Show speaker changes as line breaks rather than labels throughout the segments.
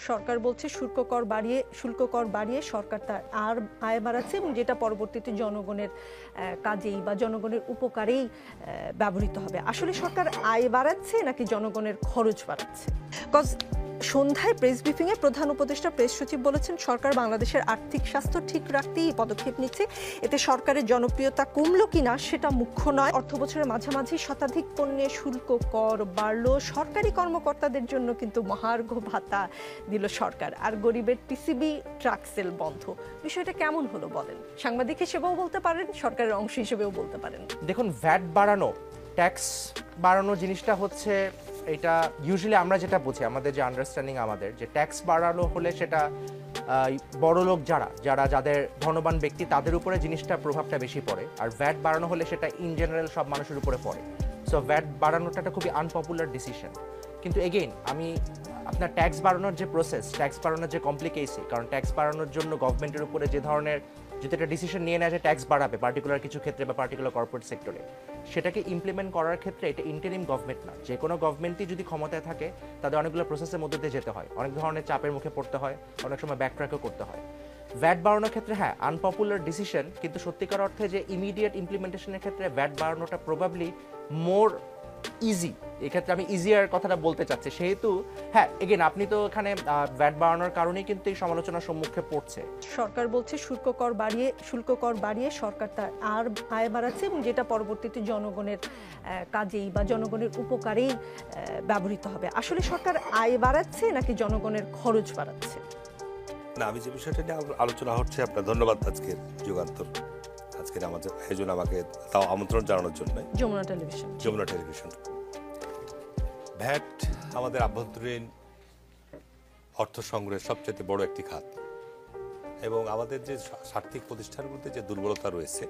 সরকার বলছে শুল্ক কর বাড়িয়ে সরকার তার আয় বাড়াচ্ছে এবং যেটা পরবর্তীতে জনগণের কাজেই বা জনগণের উপকারেই ব্যবহৃত হবে। আসলে সরকার আয় বাড়াচ্ছে নাকি জনগণের খরচ বাড়াচ্ছে? কজ সন্ধ্যায় প্রেস ব্রিফিংয়ে প্রধান উপদেষ্টা প্রেস সচিব বলেছেন সরকার বাংলাদেশের আর্থিক স্বাস্থ্য ঠিক রাখতেই পদক্ষেপ নিচ্ছে। এতে সরকারের জনপ্রিয়তা কমলো কিনা সেটা মুখ্য নয়। অর্থ বছরের মাঝামাঝি শতাধিক পণ্যে শুল্ক কর বাড়লো। সরকারি কর্মকর্তাদের জন্য কিন্তু মহার্ঘ ভাতা দিল সরকার, আর গরিবের টিসিবি ট্রাক সেল বন্ধ। বিষয়টা কেমন হলো বলেন? সাংবাদিক হিসেবেও বলতে পারেন, সরকারের অংশ হিসেবেও বলতে পারেন।
দেখুন, ভ্যাট বাড়ানো, ট্যাক্স বাড়ানো জিনিসটা হচ্ছে এটা ইউজুয়ালি আমরা যেটা বুঝি, আমাদের যে আন্ডারস্ট্যান্ডিং, আমাদের যে ট্যাক্স বাড়ানো হলে সেটা বড় লোক যাদের ধনবান ব্যক্তি তাদের উপরে জিনিসটা প্রভাবটা বেশি পড়ে, আর ভ্যাট বাড়ানো হলে সেটা ইন জেনারেল সব মানুষের উপরে পড়ে। সো ভ্যাট বাড়ানোটা একটা খুবই আনপপুলার ডিসিশন। কিন্তু এগেইন আমি আপনার ট্যাক্স বাড়ানোর যে প্রসেস, ট্যাক্স বাড়ানোর যে কমপ্লিকেসি, কারণ ট্যাক্স বাড়ানোর জন্য গভর্নমেন্টের উপরে যে ধরনের যদি একটা ডিসিশন নিয়ে নেয় যে ট্যাক্স বাড়াবে পার্টিকুলার কিছু ক্ষেত্রে বা পার্টিকুলার কর্পোরেট সেক্টরে, সেটাকে ইমপ্লিমেন্ট করার ক্ষেত্রে এটা ইন্টারিম গভর্নমেন্ট না, যে কোনো গভর্নমেন্টই যদি ক্ষমতায় থাকে তাদের অনেকগুলো প্রসেসের মধ্যে দিয়ে যেতে হয়, অনেক ধরনের চাপের মুখে পড়তে হয়, অনেক সময় ব্যাকট্র্যাকও করতে হয়। ভ্যাট বাড়ানোর ক্ষেত্রে হ্যাঁ আনপপুলার ডিসিশন, কিন্তু সত্যিকার অর্থে যে ইমিডিয়েট ইমপ্লিমেন্টেশনের ক্ষেত্রে ভ্যাট বাড়ানোটা প্রবাবলি মোর ইজি। এক্ষেত্রে আমি ইজিয়ার কথাটা বলতে চাচ্ছি। সেহেতু হ্যাঁ, এগেন আপনি তো এখানে ভ্যাট বাড়ানোর কারণেই কিন্তু এই সমালোচনার সম্মুখে পড়ছে।
সরকার বলছে শুল্ক কর বাড়িয়ে সরকার তার আয় বাড়াচ্ছে এবং যেটা পরবর্তীতে জনগণের কাজেই বা জনগণের উপকারেই ব্যবহৃত হবে। আসলে সরকার আয় বাড়াচ্ছে নাকি জনগণের খরচ বাড়াচ্ছে?
না, আমি যে বিষয়টা নিয়ে আলোচনা হচ্ছে, আপনার ধন্যবাদ আজকের যুগান্তর, আজকের আমাদের আয়োজন, আমাকে তাও আমন্ত্রণ জানানোর জন্য। যমুনা টেলিভিশন। ভ্যাট আমাদের আভ্যন্তরীণ অর্থ সংগ্রহের সবচেয়ে বড় একটি খাত, এবং আমাদের যে আর্থিক প্রতিষ্ঠানগুলোতে যে দুর্বলতা রয়েছে,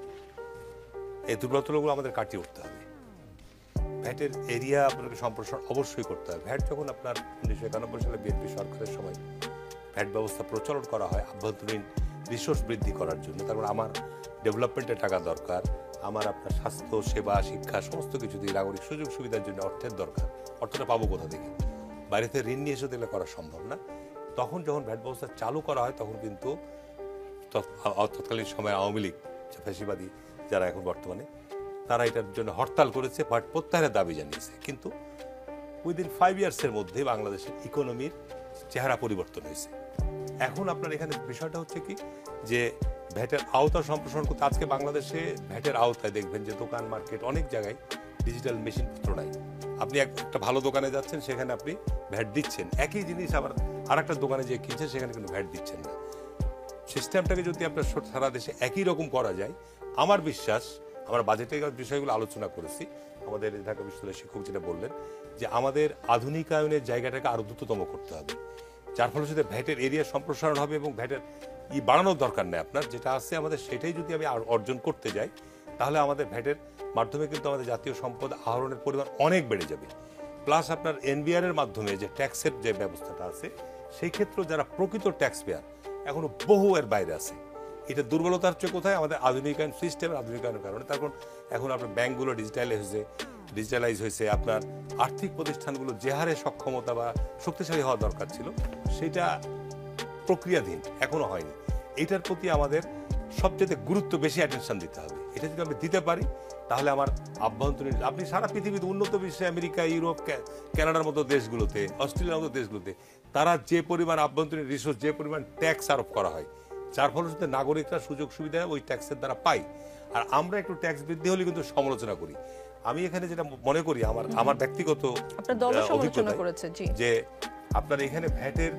এই দুর্বলতাগুলো আমাদের কাটিয়ে উঠতে হবে। ভ্যাটের এরিয়া আপনাকে সম্প্রসারণ অবশ্যই করতে হবে। ভ্যাট যখন আপনার 1991 সালে বিএনপি সরকারের সময় ভ্যাট ব্যবস্থা প্রচলন করা হয় আভ্যন্তরীণ রিসোর্স বৃদ্ধি করার জন্য, তারপর আমার ডেভেলপমেন্টের টাকা দরকার, আমার আপনার স্বাস্থ্য সেবা শিক্ষা সমস্ত কিছু দিয়ে নাগরিক সুযোগ সুবিধার জন্য অর্থের দরকার। অর্থটা পাবো কোথা থেকে? বাড়িতে ঋণ নিয়ে এসে দিলে করা সম্ভব না। তখন যখন ভ্যাট ব্যবস্থা চালু করা হয় তখন কিন্তু তৎকালীন সময় আওয়ামী লীগ, ফ্যাসিবাদী যারা এখন বর্তমানে, তারা এটার জন্য হরতাল করেছে, ভ্যাট প্রত্যাহারের দাবি জানিয়েছে। কিন্তু উইদিন 5 ইয়ার্সের মধ্যে বাংলাদেশের ইকোনমির চেহারা পরিবর্তন হয়েছে। এখন আপনার এখানে বিষয়টা হচ্ছে কি, যে ভ্যাটের আওতা সম্প্রসারণ করতে আজকে বাংলাদেশে ভ্যাটের আওতায় দেখবেন যে দোকান মার্কেট অনেক জায়গায় ডিজিটাল মেশিনপত্র নাই। আপনি একটা ভালো দোকানে যাচ্ছেন, সেখানে আপনি ভ্যাট দিচ্ছেন, একই জিনিস আবার আর একটা দোকানে যে কিনছেন সেখানে কিন্তু ভ্যাট দিচ্ছেন না। সিস্টেমটাকে যদি আপনার সারা দেশে একই রকম করা যায়, আমার বিশ্বাস, আমরা বাজেটের বিষয়গুলো আলোচনা করেছি, আমাদের ঢাকা বিশ্ববিদ্যালয়ের শিক্ষক যেটা বললেন যে আমাদের আধুনিকায়নের জায়গাটাকে আরো দ্রুততম করতে হবে, যার ফলে যদি ভ্যাটের এরিয়া সম্প্রসারণ হবে এবং ভ্যাটের বাড়ানোর দরকার নেই আপনার, যেটা আছে আমাদের সেটাই যদি আমি অর্জন করতে যাই, তাহলে আমাদের ভ্যাটের মাধ্যমে কিন্তু আমাদের জাতীয় সম্পদ আহরণের পরিমাণ অনেক বেড়ে যাবে। প্লাস আপনার এনবিআর এর মাধ্যমে যে ট্যাক্সের যে ব্যবস্থাটা আছে, সেই ক্ষেত্রে যারা প্রকৃত ট্যাক্স পেয়ার এখনো বহু এর বাইরে আছে। এটা দুর্বলতা হচ্ছে কোথায়? আমাদের আধুনিকায়ন সিস্টেমের আধুনিকায়নের কারণে। তারপর এখন আপনার ব্যাংকগুলো ডিজিটালাইজ হয়েছে, আপনার আর্থিক প্রতিষ্ঠানগুলো যে হারে সক্ষমতা বা শক্তিশালী হওয়া দরকার ছিল সেটা প্রক্রিয়াধীন, এখনো হয়নি। এটার প্রতি আমাদের সবচেয়ে গুরুত্ব বেশি অ্যাটেনশন দিতে হবে। এটা যদি আমি দিতে পারি, তাহলে আমার আভ্যন্তরীণ, আপনি সারা পৃথিবীতে উন্নত বিশ্বে আমেরিকা, ইউরোপ, কানাডার মতো দেশগুলোতে, অস্ট্রেলিয়ার মতো দেশগুলোতে তারা যে পরিমাণ আভ্যন্তরীণ রিসোর্স, যে পরিমাণ ট্যাক্স আরোপ করা হয়, যার ফলশ্রুতিতে নাগরিকরা সুযোগ সুবিধা ওই ট্যাক্সের দ্বারা পায়। আর আমরা একটু ট্যাক্স বৃদ্ধি হলে কিন্তু সমালোচনা করি। আমি এখানে যেটা মনে করি, আমার ব্যক্তিগত অভিজ্ঞতা, যে আপনার এখানে ভ্যাটের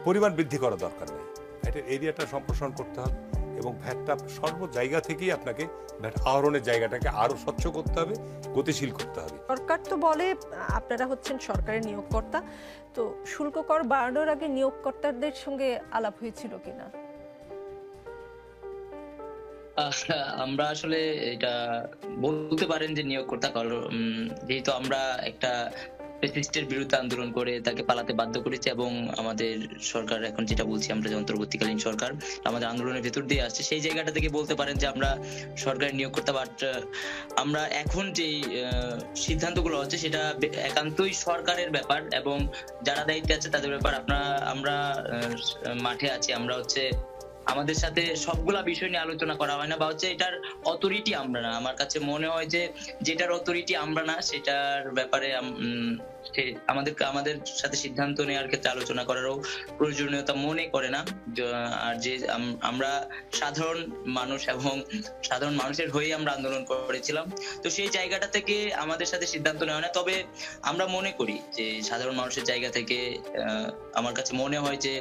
পরিমাণ বৃদ্ধি করা দরকার নেই, ভ্যাটের এরিয়াটা সম্প্রসারণ করতে হবে এবং ভ্যাটটা সর্ব জায়গা থেকেই আপনাকে ভ্যাট আহরণের জায়গাটাকে আরো স্বচ্ছ করতে হবে, গতিশীল করতে হবে।
সরকার তো বলে আপনারা হচ্ছেন সরকারের নিয়োগকর্তা, তো শুল্ক কর বাড়ানোর আগে নিয়োগকর্তাদের সঙ্গে আলাপ হয়েছিল কিনা?
আমরা আসলে এটা বলতে পারেন যে নিয়োগকর্তা, যেহেতু আমরা একটা ফ্যাসিস্টের বিরুদ্ধে আন্দোলন করে তাকে পালাতে বাধ্য করেছে, এবং আমাদের সরকার এখন যেটা বলছি আমরা যে অন্তর্বর্তীকালীন সরকার আমাদের আন্দোলনের ভেতর দিয়ে আসছে, সেই জায়গাটা থেকে বলতে পারেন যে আমরা সরকার নিয়োগ করতে, বাট আমরা এখন যে সিদ্ধান্তগুলো হচ্ছে সেটা একান্তই সরকারের ব্যাপার, এবং যারা দায়িত্বে আছে তাদের ব্যাপার। আমরা মাঠে আছি, আমরা হচ্ছে আমাদের সাথে সবগুলা বিষয় নিয়ে আলোচনা করা হয় না, বা হচ্ছে এটার অথরিটি আমরা না। আমার কাছে মনে হয় যে যেটার অথরিটি আমরা না, সেটার ব্যাপারে আমাদের সাথে সিদ্ধান্ত নেওয়ার ক্ষেত্রে আলোচনা করারও প্রয়োজনীয়তা মনে করে না। আর যে আমরা সাধারণ মানুষ এবং সাধারণ মানুষের হয়ে আমরা আন্দোলন করেছিলাম, তো সেই জায়গাটা থেকে আমাদের সাথে সিদ্ধান্ত নেওয়া না। তবে আমরা মনে করি যে সাধারণ মানুষের জায়গা থেকে আমার কাছে মনে হয় যে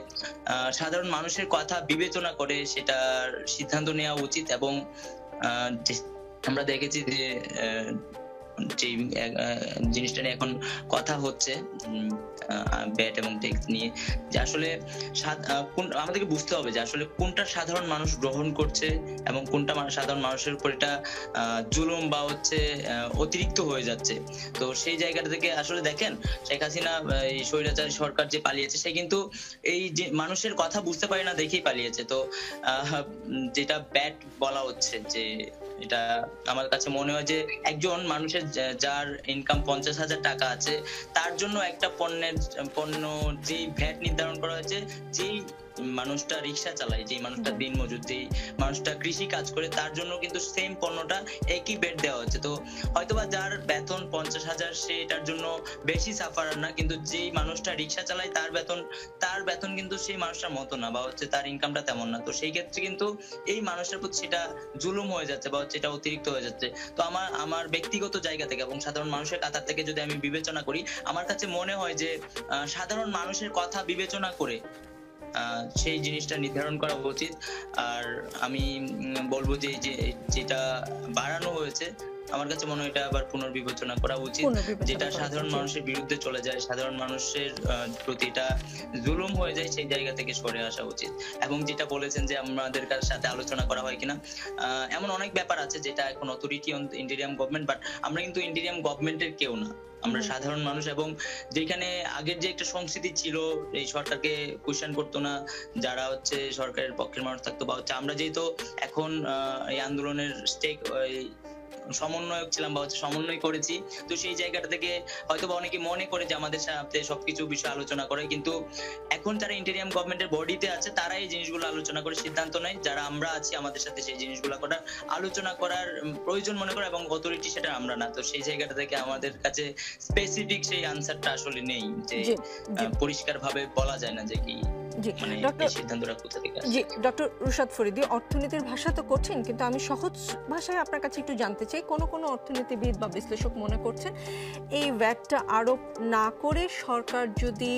সাধারণ মানুষের কথা বিবেচনা করে সেটার সিদ্ধান্ত নেওয়া উচিত। এবং আমরা দেখেছি যে যে জিনিসটা নিয়ে এখন কথা হচ্ছে ব্যাট এবং ট্যাক্স নিয়ে, যে আসলে আমাদেরকে বুঝতে হবে যে আসলে কোনটা সাধারণ মানুষ গ্রহণ করছে এবং কোনটা সাধারণ মানুষের উপর এটা জুলুম বা হচ্ছে অতিরিক্ত হয়ে যাচ্ছে। তো সেই জায়গাটা থেকে আসলে দেখেন, শেখ হাসিনা এই স্বৈরাচারী সরকার যে পালিয়েছে, সে কিন্তু এই যে মানুষের কথা বুঝতে পারে না দেখেই পালিয়েছে। তো যেটা ব্যাট বলা হচ্ছে, যে এটা আমার কাছে মনে হয় যে একজন মানুষের যার ইনকাম 50,000 টাকা আছে, তার জন্য একটা পণ্য যে ভ্যাট নির্ধারণ করা হয়েছে, যেই মানুষটা রিক্সা চালায়, যে মানুষটা দিনমজুর, যে মানুষটা কৃষি কাজ করে, তার জন্য কিন্তু সেম পণ্যটা একই ভ্যাট দেওয়া হচ্ছে। তো হয়তোবা যার বেতন 50,000 সে এটার জন্য বেশি সাফারার না, কিন্তু যেই মানুষটা রিক্সা চালায় তার বেতন কিন্তু সেই মানুষটার মতো না, বা হচ্ছে তার ইনকামটা তেমন না। তো সেই ক্ষেত্রে কিন্তু এই মানুষের প্রতি সেটা জুলুম হয়ে যাচ্ছে, বা হচ্ছে এটা অতিরিক্ত হয়ে যাচ্ছে। তো আমার ব্যক্তিগত জায়গা থেকে এবং সাধারণ মানুষের কাতার থেকে যদি আমি বিবেচনা করি, আমার কাছে মনে হয় যে সাধারণ মানুষের কথা বিবেচনা করে সেই জিনিসটা নির্ধারণ করা উচিত। আর আমি বলবো যে যেটা বাড়ানো হয়েছে, আমার কাছে মনে হয় এটা আবার পুনর্বিবেচনা করা উচিত, যেটা সাধারণ মানুষের বিরুদ্ধে চলে যায়, সাধারণ মানুষের প্রতি এটা জুলুম হয়ে যায়, সেই জায়গা থেকে সরে আসা উচিত। এবং যেটা বলেছেন যে আমাদের সাথে আলোচনা করা হয় কিনা, এমন অনেক ব্যাপার আছে যেটা এখন authority on interim government, but আমরা কিন্তু ইন্টেরিয়াম গভর্নমেন্টের কেউ না, আমরা সাধারণ মানুষ। এবং যেখানে আগের যে একটা সংস্কৃতি ছিল, এই সরকারকে কোয়েশ্চেন করতো না যারা হচ্ছে সরকারের পক্ষের মানুষ থাকতো, বা হচ্ছে আমরা যেহেতু এখন এই আন্দোলনের সমন্বয়ক ছিলাম বা হচ্ছে সমন্বয় করেছি, তো সেই জায়গাটা থেকে হয়তো বা অনেকে মনে করে যে আমাদের সাথে সবকিছু বিষয় আলোচনা করে, কিন্তু এখন যারা ইন্টেরিয়াম গভর্নমেন্টের বডিতে আছে তারা এই জিনিসগুলো আলোচনা করে সিদ্ধান্ত নেয়, যারা আমরা আছি আমাদের সাথে সেই জিনিসগুলো করার আলোচনা করার প্রয়োজন মনে করে, এবং অথরিটি সেটা আমরা না। তো সেই জায়গাটা থেকে আমাদের কাছে স্পেসিফিক সেই আনসারটা আসলে নেই, যে পরিষ্কার ভাবে বলা যায় না যে কি
ডক্টর রুশাদ ফরিদী, অর্থনীতির ভাষা তো করছেন, কিন্তু আমি সহজ ভাষায় আপনার কাছে একটু জানতে চাই, কোন অর্থনীতিবিদ বা বিশ্লেষক মনে করছেন এই ভ্যাটটা আরোপ না করে সরকার যদি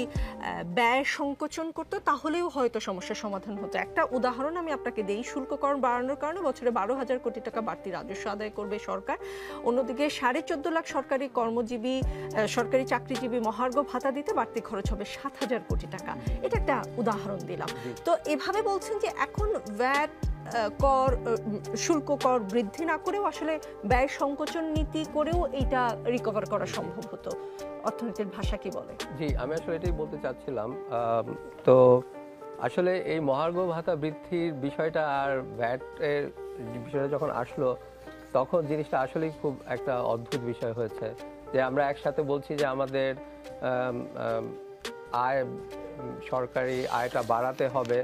ব্যয় সংকোচন করতো তাহলেও হয়তো সমস্যার সমাধান হতো। একটা উদাহরণ আমি আপনাকে দেই, শুল্ককর বাড়ানোর কারণে বছরে 12,000 কোটি টাকা বাড়তি রাজস্ব আদায় করবে সরকার, অন্যদিকে 14.5 লাখ সরকারি চাকরিজীবী মহার্ঘ ভাতা দিতে বাড়তি খরচ হবে 7,000 কোটি টাকা। এটা একটা উদাহরণ দিলাম। তো এভাবে বলছেন যে এখন ভ্যাট শুল্ক কর বৃদ্ধি না করেও আসলে ব্যয় সংকোচন নীতি করেও এটা রিকভার করা সম্ভব হতো। অর্থনীতির ভাষা কি বলে?
জি, আমি আসলে এটাই বলতে চাচ্ছিলাম। তো আসলে এই মহার্ঘ ভাতা বৃদ্ধির বিষয়টা আর ভ্যাট এর বিষয়টা যখন আসলো, তখন জিনিসটা আসলেই খুব একটা অদ্ভুত বিষয় হয়েছে, যে আমরা একসাথে বলছি যে আমাদের সরকারি আয়টা বাড়াতে হবে,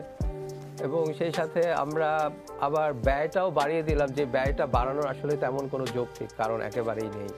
এবং সেই সাথে আমরা আবার ব্যয়টাও বাড়িয়ে দিলাম, যে ব্যয়টা বাড়ানোর আসলে তেমন কোনো যৌক্তিক কারণ একেবারেই নেই।